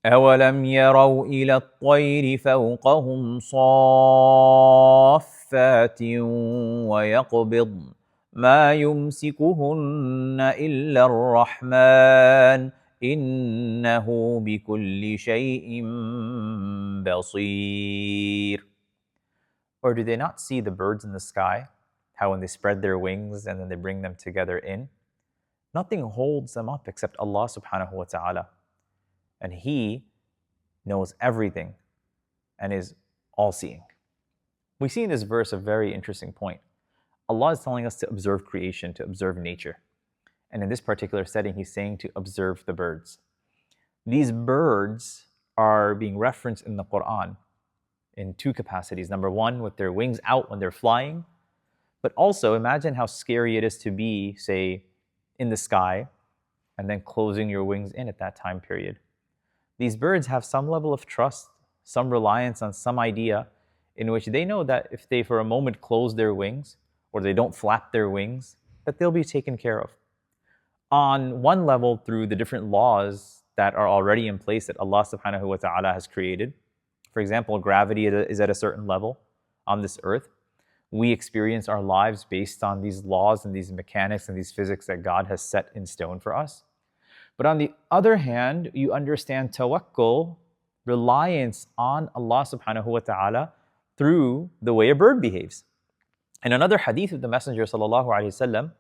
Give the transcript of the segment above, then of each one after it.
أَوَلَمْ يَرَوْا إِلَى الطَّيْرِ فَوْقَهُمْ صَافَّاتٍ وَيَقْبِضْنَ مَا يُمْسِكُهُنَّ إِلَّا الرَّحْمَنُ إِنَّهُ بِكُلِّ شَيْءٍ بَصِيرٌ. Or do they not see the birds in the sky, how when they spread their wings and then they bring them together in, nothing holds them up except Allah subhanahu wa ta'ala. And He knows everything and is all-seeing. We see in this verse a very interesting point. Allah is telling us to observe creation, to observe nature. And in this particular setting, He's saying to observe the birds. These birds are being referenced in the Quran in two capacities. Number one, with their wings out when they're flying. But also, imagine how scary it is to be, say, in the sky and then closing your wings in at that time period. These birds have some level of trust, some reliance on some idea in which they know that if they for a moment close their wings or they don't flap their wings, that they'll be taken care of. On one level, through the different laws that are already in place that Allah subhanahu wa ta'ala has created. For example, gravity is at a certain level on this earth. We experience our lives based on these laws and these mechanics and these physics that God has set in stone for us. But on the other hand, you understand tawakkul, reliance on Allah subhanahu wa ta'ala through the way a bird behaves. In another hadith of the Messenger sallallahu alaihi wasallam,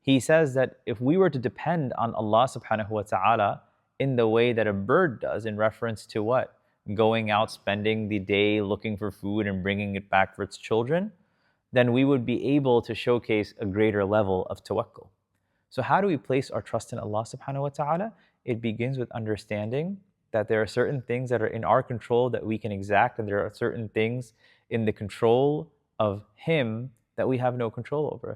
he says that if we were to depend on Allah subhanahu wa ta'ala in the way that a bird does, in reference to what? Going out, spending the day looking for food and bringing it back for its children, then we would be able to showcase a greater level of tawakkul. So how do we place our trust in Allah subhanahu wa ta'ala? It begins with understanding that there are certain things that are in our control that we can exact, and there are certain things in the control of Him that we have no control over.